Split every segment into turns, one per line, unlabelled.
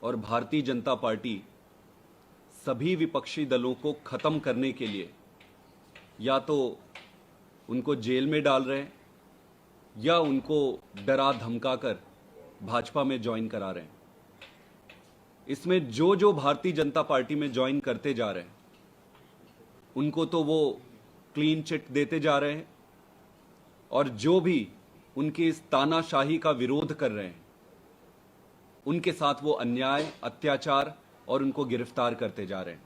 और भारतीय जनता पार्टी सभी विपक्षी दलों को खत्म करने के लिए या तो उनको जेल में डाल रहे हैं या उनको डरा धमकाकर भाजपा में ज्वाइन करा रहे हैं। इसमें जो जो भारतीय जनता पार्टी में ज्वाइन करते जा रहे हैं उनको तो वो क्लीन चिट देते जा रहे हैं और जो भी उनकी इस तानाशाही का विरोध कर रहे हैं उनके साथ वो अन्याय, अत्याचार और उनको गिरफ्तार करते जा रहे हैं।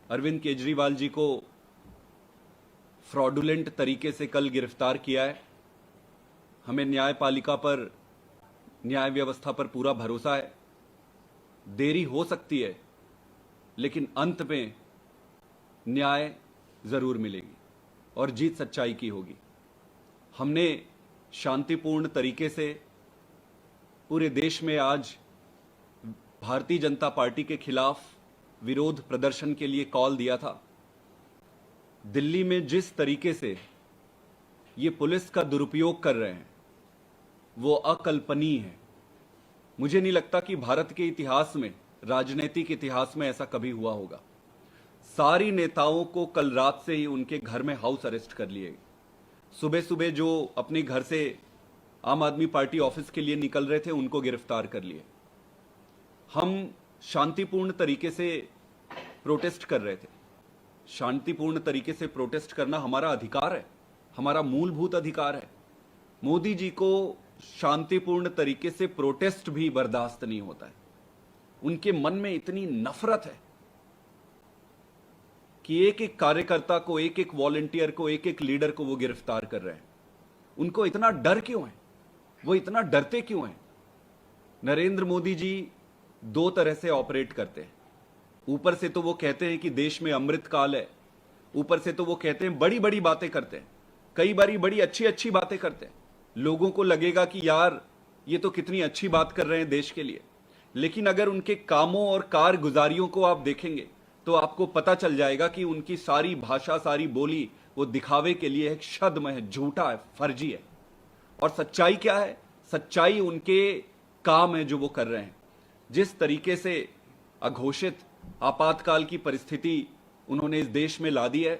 अरविंद केजरीवाल जी को फ्रॉडुलेंट तरीके से कल गिरफ्तार किया है। हमें न्यायपालिका पर, न्याय व्यवस्था पर पूरा भरोसा है। देरी हो सकती है लेकिन अंत में न्याय जरूर मिलेगी और जीत सच्चाई की होगी। हमने शांतिपूर्ण तरीके से पूरे देश में आज भारतीय जनता पार्टी के खिलाफ विरोध प्रदर्शन के लिए कॉल दिया था। दिल्ली में जिस तरीके से ये पुलिस का दुरुपयोग कर रहे हैं वो अकल्पनीय है। मुझे नहीं लगता कि भारत के इतिहास में, राजनीतिक इतिहास में ऐसा कभी हुआ होगा। सारी नेताओं को कल रात से ही उनके घर में हाउस अरेस्ट कर लिए। सुबह सुबह जो अपने घर से आम आदमी पार्टी ऑफिस के लिए निकल रहे थे उनको गिरफ्तार कर लिए। हम शांतिपूर्ण तरीके से प्रोटेस्ट कर रहे थे। शांतिपूर्ण तरीके से प्रोटेस्ट करना हमारा अधिकार है, हमारा मूलभूत अधिकार है। मोदी जी को शांतिपूर्ण तरीके से प्रोटेस्ट भी बर्दाश्त नहीं होता है। उनके मन में इतनी नफरत है कि एक एक कार्यकर्ता को, एक एक वॉलंटियर को, एक एक लीडर को वो गिरफ्तार कर रहे हैं। उनको इतना डर क्यों है? वो इतना डरते क्यों हैं? नरेंद्र मोदी जी दो तरह से ऑपरेट करते हैं। ऊपर से तो वो कहते हैं कि देश में अमृत काल है, ऊपर से तो वो कहते हैं, बड़ी बड़ी बातें करते हैं, कई बारी बड़ी अच्छी अच्छी बातें करते हैं। लोगों को लगेगा कि यार ये तो कितनी अच्छी बात कर रहे हैं देश के लिए। लेकिन अगर उनके कामों और कारगुजारियों को आप देखेंगे तो आपको पता चल जाएगा कि उनकी सारी भाषा, सारी बोली वो दिखावे के लिए एक छद्म है, झूठा है, फर्जी है। और सच्चाई क्या है? सच्चाई उनके काम है जो वो कर रहे हैं। जिस तरीके से अघोषित आपातकाल की परिस्थिति उन्होंने इस देश में ला दी है,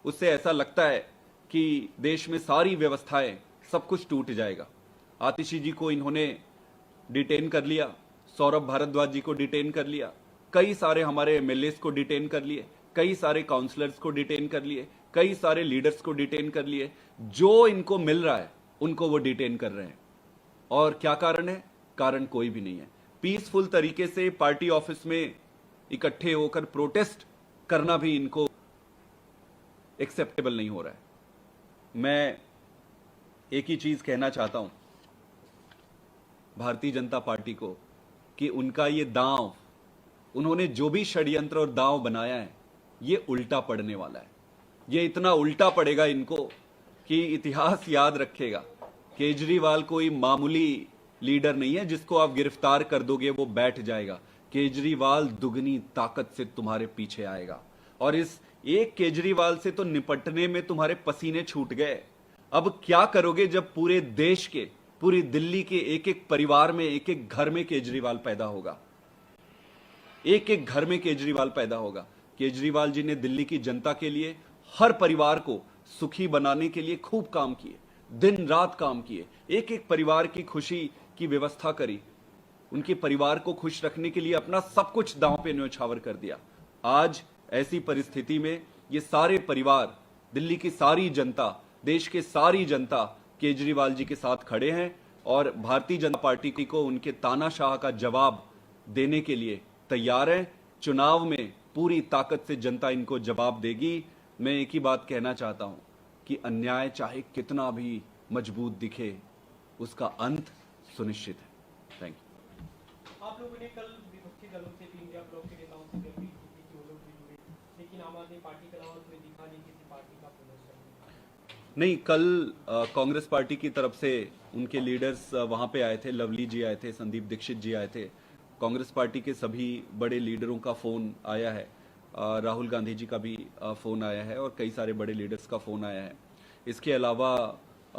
उससे ऐसा लगता है कि देश में सारी व्यवस्थाएं, सब कुछ टूट जाएगा। आतिशी जी को इन्होंने डिटेन कर लिया, सौरभ भारद्वाज जी को डिटेन कर लिया, कई सारे हमारे एमएलएस को डिटेन कर लिए, कई सारे काउंसलर्स को डिटेन कर लिए, कई सारे लीडर्स को डिटेन कर लिए। जो इनको मिल रहा है उनको वो डिटेन कर रहे हैं। और क्या कारण है? कारण कोई भी नहीं है। पीसफुल तरीके से पार्टी ऑफिस में इकट्ठे होकर प्रोटेस्ट करना भी इनको एक्सेप्टेबल नहीं हो रहा है। मैं एक ही चीज कहना चाहता हूं भारतीय जनता पार्टी को कि उनका ये दांव, उन्होंने जो भी षड्यंत्र और दांव बनाया है, ये उल्टा पड़ने वाला है। ये इतना उल्टा पड़ेगा इनको कि इतिहास याद रखेगा। केजरीवाल कोई मामूली लीडर नहीं है जिसको आप गिरफ्तार कर दोगे वो बैठ जाएगा। केजरीवाल दुगनी ताकत से तुम्हारे पीछे आएगा और इस एक केजरीवाल से तो निपटने में तुम्हारे पसीने छूट गए। अब क्या करोगे जब पूरे देश के, पूरी दिल्ली के एक एक परिवार में, एक एक घर में केजरीवाल पैदा होगा, एक एक घर में केजरीवाल पैदा होगा। केजरीवाल जी ने दिल्ली की जनता के लिए, हर परिवार को सुखी बनाने के लिए खूब काम किए, दिन रात काम किए, एक एक परिवार की खुशी की व्यवस्था करी, उनके परिवार को खुश रखने के लिए अपना सब कुछ दांव पे न्यौछावर कर दिया। आज ऐसी परिस्थिति में ये सारे परिवार, दिल्ली की सारी जनता, देश के सारी जनता केजरीवाल जी के साथ खड़े हैं और भारतीय जनता पार्टी को उनके तानाशाह का जवाब देने के लिए तैयार है। चुनाव में पूरी ताकत से जनता इनको जवाब देगी। मैं एक ही बात कहना चाहता हूं कि अन्याय चाहे कितना भी मजबूत दिखे, उसका अंत सुनिश्चित है। Thank you.
आप लोगों ने कल विपक्षी दलों से, इंडिया ब्लॉक के नेताओं से भी अपील की थी कि वो लोग भी जुड़े, लेकिन आम आदमी पार्टी के अलावा उसमें दिखा नहीं किसी पार्टी का प्रदर्शन।
नहीं, कल कांग्रेस पार्टी की तरफ से उनके लीडर्स वहां पे आए थे। लवली जी आए थे, संदीप दीक्षित जी आए थे। कांग्रेस पार्टी के सभी बड़े लीडरों का फोन आया है, राहुल गांधी जी का भी फोन आया है और कई सारे बड़े लीडर्स का फोन आया है। इसके अलावा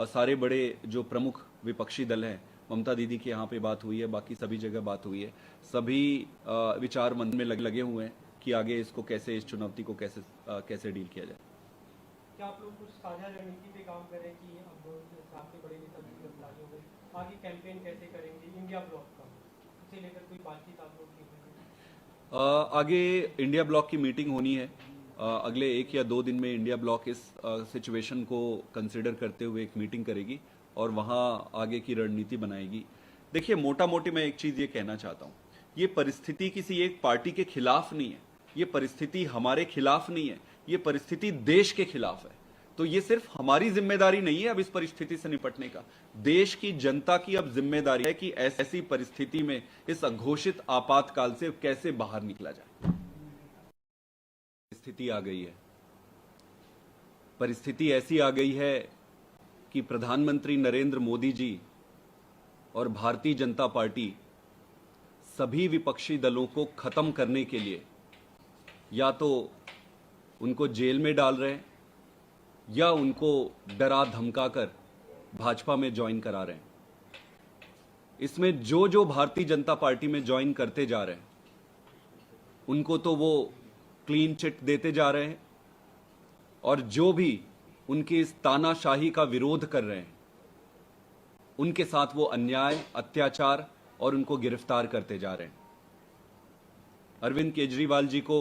सारे बड़े जो प्रमुख विपक्षी दल हैं ममता दीदी के यहाँ पे बात हुई है, बाकी सभी जगह बात हुई है। सभी विचार मंथन में लगे हुए हैं कि आगे इसको कैसे, इस चुनौती को कैसे डील किया जाए।
क्या आप लोग कुछ साझा रणनीति पे काम कर रहे हैं कि अब आपके बड़े नेता भी गिरफ्तारी हो गई, आगे कैंपेन कैसे करेंगे इंडिया ब्लॉक का, उसे लेकर कोई बातचीत आप लोग की होगी?
आगे इंडिया ब्लॉक की मीटिंग होनी है। अगले 1 या 2 दिन में इंडिया ब्लॉक इस सिचुएशन को कंसिडर करते हुए एक मीटिंग करेगी और वहाँ आगे की रणनीति बनाएगी। देखिए, मोटा मोटी मैं एक चीज़ ये कहना चाहता हूँ, ये परिस्थिति किसी एक पार्टी के खिलाफ नहीं है, ये परिस्थिति हमारे खिलाफ नहीं है, ये परिस्थिति देश के खिलाफ है। तो ये सिर्फ हमारी जिम्मेदारी नहीं है अब इस परिस्थिति से निपटने का, देश की जनता की अब जिम्मेदारी है कि ऐसी परिस्थिति में इस अघोषित आपातकाल से कैसे बाहर निकला जाए। परिस्थिति आ गई है, परिस्थिति ऐसी आ गई है कि प्रधानमंत्री नरेंद्र मोदी जी और भारतीय जनता पार्टी सभी विपक्षी दलों को खत्म करने के लिए या तो उनको जेल में डाल रहे हैं या उनको डरा धमकाकर भाजपा में ज्वाइन करा रहे हैं। इसमें जो जो भारतीय जनता पार्टी में ज्वाइन करते जा रहे हैं उनको तो वो क्लीन चिट देते जा रहे हैं, और जो भी उनकी इस तानाशाही का विरोध कर रहे हैं उनके साथ वो अन्याय, अत्याचार और उनको गिरफ्तार करते जा रहे हैं। अरविंद केजरीवाल जी को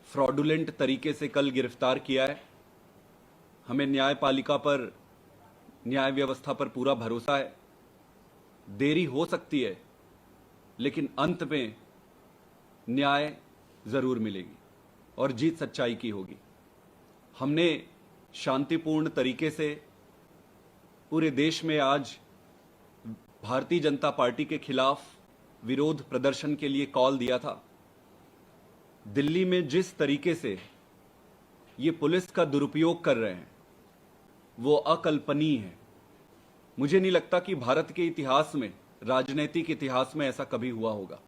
फ्रॉडुलेंट तरीके से कल गिरफ्तार किया है। हमें न्यायपालिका पर, न्याय व्यवस्था पर पूरा भरोसा है। देरी हो सकती है लेकिन अंत में न्याय जरूर मिलेगी और जीत सच्चाई की होगी। हमने शांतिपूर्ण तरीके से पूरे देश में आज भारतीय जनता पार्टी के खिलाफ विरोध प्रदर्शन के लिए कॉल दिया था। दिल्ली में जिस तरीके से ये पुलिस का दुरुपयोग कर रहे हैं वो अकल्पनीय है। मुझे नहीं लगता कि भारत के इतिहास में, राजनीतिक इतिहास में ऐसा कभी हुआ होगा।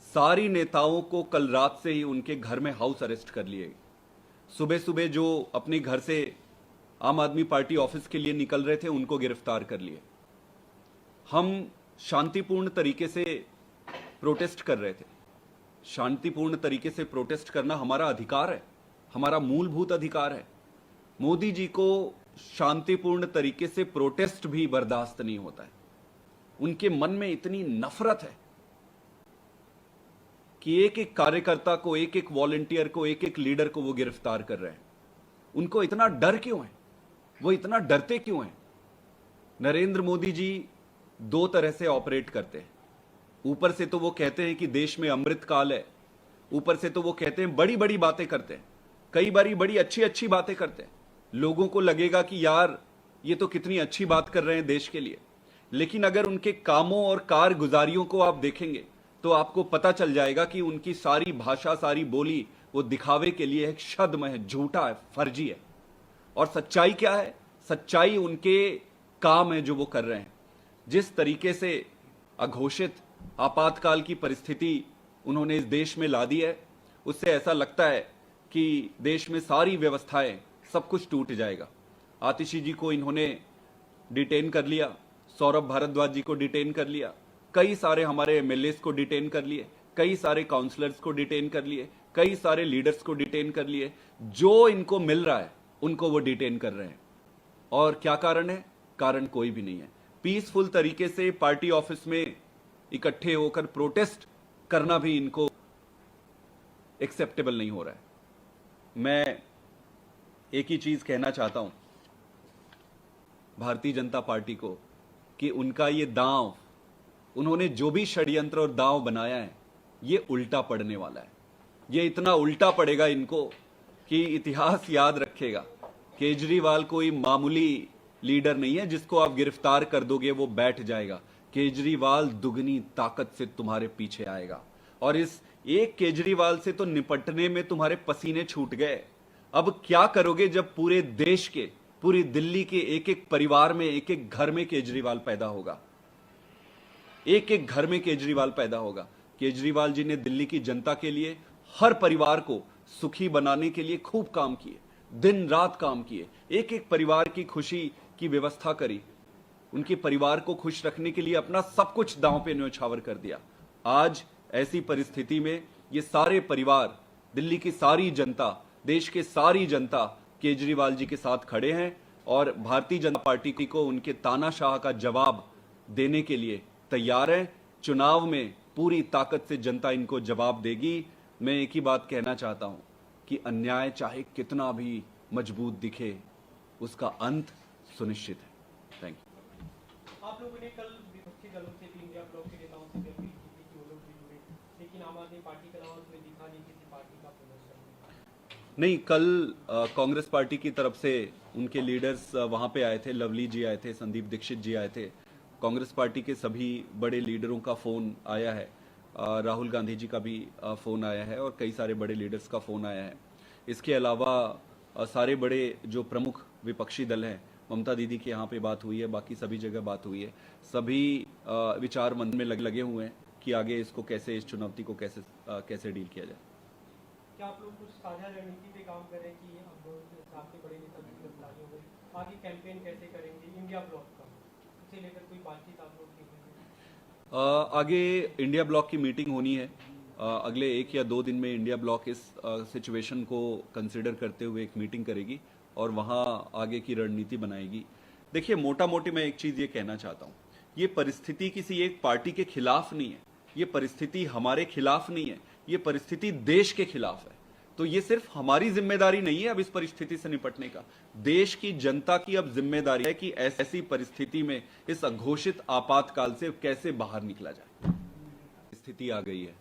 सारी नेताओं को कल रात से ही उनके घर में हाउस अरेस्ट कर लिए। सुबह सुबह जो अपने घर से आम आदमी पार्टी ऑफिस के लिए निकल रहे थे उनको गिरफ्तार कर लिए। हम शांतिपूर्ण तरीके से प्रोटेस्ट कर रहे थे। शांतिपूर्ण तरीके से प्रोटेस्ट करना हमारा अधिकार है, हमारा मूलभूत अधिकार है। मोदी जी को शांतिपूर्ण तरीके से प्रोटेस्ट भी बर्दाश्त नहीं होता है। उनके मन में इतनी नफरत है कि एक एक कार्यकर्ता को, एक एक वॉलंटियर को, एक एक लीडर को वो गिरफ्तार कर रहे हैं। उनको इतना डर क्यों है? वो इतना डरते क्यों हैं? नरेंद्र मोदी जी 2 तरह से ऑपरेट करते हैं। ऊपर से तो वो कहते हैं कि देश में अमृत काल है, ऊपर से तो वो कहते हैं, बड़ी बड़ी बातें करते हैं, कई बारी बड़ी अच्छी अच्छी बातें करते हैं। लोगों को लगेगा कि यार ये तो कितनी अच्छी बात कर रहे हैं देश के लिए, लेकिन अगर उनके कामों और कारगुजारियों को आप देखेंगे तो आपको पता चल जाएगा कि उनकी सारी भाषा, सारी बोली वो दिखावे के लिए एक छद्म है, झूठा है, फर्जी है। और सच्चाई क्या है? सच्चाई उनके काम है जो वो कर रहे हैं। जिस तरीके से अघोषित आपातकाल की परिस्थिति उन्होंने इस देश में ला दी है, उससे ऐसा लगता है कि देश में सारी व्यवस्थाएं, सब कुछ टूट जाएगा। आतिशी जी को इन्होंने डिटेन कर लिया, सौरभ भारद्वाज जी को डिटेन कर लिया, कई सारे हमारे एमएलएस को डिटेन कर लिए, कई सारे काउंसलर्स को डिटेन कर लिए, कई सारे लीडर्स को डिटेन कर लिए। जो इनको मिल रहा है उनको वो डिटेन कर रहे हैं। और क्या कारण है? कारण कोई भी नहीं है। पीसफुल तरीके से पार्टी ऑफिस में इकट्ठे होकर प्रोटेस्ट करना भी इनको एक्सेप्टेबल नहीं हो रहा है। मैं एक ही चीज कहना चाहता हूं भारतीय जनता पार्टी को कि उनका ये दांव, उन्होंने जो भी षड्यंत्र और दांव बनाया है, ये उल्टा पड़ने वाला है। ये इतना उल्टा पड़ेगा इनको कि इतिहास याद रखेगा। केजरीवाल कोई मामूली लीडर नहीं है जिसको आप गिरफ्तार कर दोगे वो बैठ जाएगा। केजरीवाल दुगनी ताकत से तुम्हारे पीछे आएगा, और इस एक केजरीवाल से तो निपटने में तुम्हारे पसीने छूट गए। अब क्या करोगे जब पूरे देश के, पूरी दिल्ली के एक एक परिवार में, एक एक घर में केजरीवाल पैदा होगा, एक एक घर में केजरीवाल पैदा होगा। केजरीवाल जी ने दिल्ली की जनता के लिए, हर परिवार को सुखी बनाने के लिए खूब काम किए, दिन रात काम किए, एक एक परिवार की खुशी की व्यवस्था करी। उनके परिवार को खुश रखने के लिए अपना सब कुछ दांव पे न्यौछावर कर दिया। आज ऐसी परिस्थिति में ये सारे परिवार, दिल्ली की सारी जनता, देश के सारी जनता केजरीवाल जी के साथ खड़े हैं और भारतीय जनता पार्टी को उनके तानाशाह का जवाब देने के लिए तैयार है। चुनाव में पूरी ताकत से जनता इनको जवाब देगी। मैं एक ही बात कहना चाहता हूं कि अन्याय चाहे कितना भी मजबूत दिखे, उसका अंत सुनिश्चित है। Thank you.
आप लोगों ने कल विपक्षी दलों से भी, इंडिया ब्लॉक के नेताओं से भी अपील की थी कि वो लोग भी जुड़े, लेकिन आम आदमी पार्टी के अलावा उसमें दिखा नहीं किसी पार्टी का प्रदर्शन।
नहीं, कल कांग्रेस पार्टी की तरफ से उनके लीडर्स वहां पे आए थे। लवली जी आए थे, संदीप दीक्षित जी आए थे। कांग्रेस पार्टी के सभी बड़े लीडरों का फोन आया है, राहुल गांधी जी का भी फोन आया है और कई सारे बड़े लीडर्स का फोन आया है। इसके अलावा सारे बड़े जो प्रमुख विपक्षी दल हैं, ममता दीदी के यहाँ पे बात हुई है, बाकी सभी जगह बात हुई है। सभी विचार मंथ में लगे हुए हैं कि आगे इसको कैसे, इस चुनौती को कैसे डील किया जाए।
क्या आप लोग कुछ साझा रणनीति पे काम कर रहे हैं कि अब आपके बड़े नेता भी गिरफ्तारी हो गई, आगे कैंपेन कैसे करेंगे इंडिया ब्लॉक का, इसे लेकर कोई बातचीत आप लोग की हुई?
आगे इंडिया ब्लॉक की मीटिंग होनी है। अगले 1 या 2 दिन में इंडिया ब्लॉक इस सिचुएशन को कंसिडर करते हुए एक मीटिंग करेगी और वहां आगे की रणनीति बनाएगी। देखिए, मोटा मोटी मैं एक चीज ये कहना चाहता हूं, ये परिस्थिति किसी एक पार्टी के खिलाफ नहीं है, ये परिस्थिति हमारे खिलाफ नहीं है, ये परिस्थिति देश के खिलाफ है। तो ये सिर्फ हमारी जिम्मेदारी नहीं है अब इस परिस्थिति से निपटने का, देश की जनता की अब जिम्मेदारी है कि ऐसी परिस्थिति में, इस अघोषित आपातकाल से कैसे बाहर निकला जाए। स्थिति आ गई है,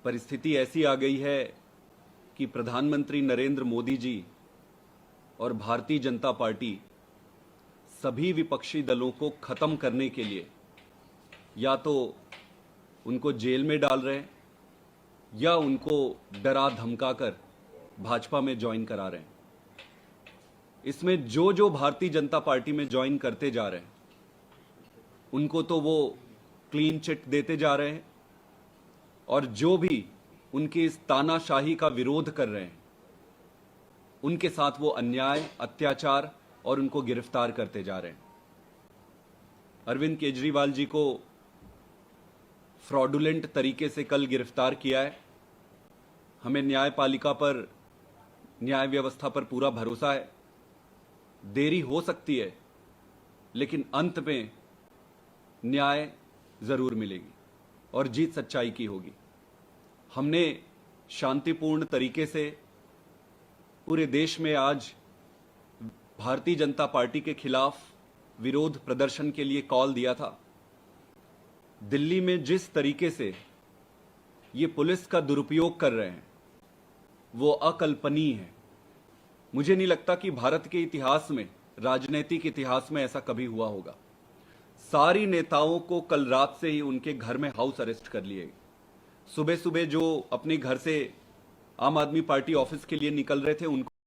परिस्थिति ऐसी आ गई है कि प्रधानमंत्री नरेंद्र मोदी जी और भारतीय जनता पार्टी सभी विपक्षी दलों को खत्म करने के लिए या तो उनको जेल में डाल रहे हैं या उनको डरा धमकाकर भाजपा में ज्वाइन करा रहे हैं। इसमें जो जो भारतीय जनता पार्टी में ज्वाइन करते जा रहे हैं उनको तो वो क्लीन चिट देते जा रहे हैं और जो भी उनकी इस तानाशाही का विरोध कर रहे हैं उनके साथ वो अन्याय, अत्याचार और उनको गिरफ्तार करते जा रहे हैं। अरविंद केजरीवाल जी को फ्रॉडुलेंट तरीके से कल गिरफ्तार किया है। हमें न्यायपालिका पर, न्याय व्यवस्था पर पूरा भरोसा है। देरी हो सकती है लेकिन अंत में न्याय जरूर मिलेगी और जीत सच्चाई की होगी। हमने शांतिपूर्ण तरीके से पूरे देश में आज भारतीय जनता पार्टी के खिलाफ विरोध प्रदर्शन के लिए कॉल दिया था। दिल्ली में जिस तरीके से ये पुलिस का दुरुपयोग कर रहे हैं वो अकल्पनीय है। मुझे नहीं लगता कि भारत के इतिहास में, राजनीतिक इतिहास में ऐसा कभी हुआ होगा। सारी नेताओं को कल रात से ही उनके घर में हाउस अरेस्ट कर लिए। सुबह सुबह जो अपने घर से आम आदमी पार्टी ऑफिस के लिए निकल रहे थे उनको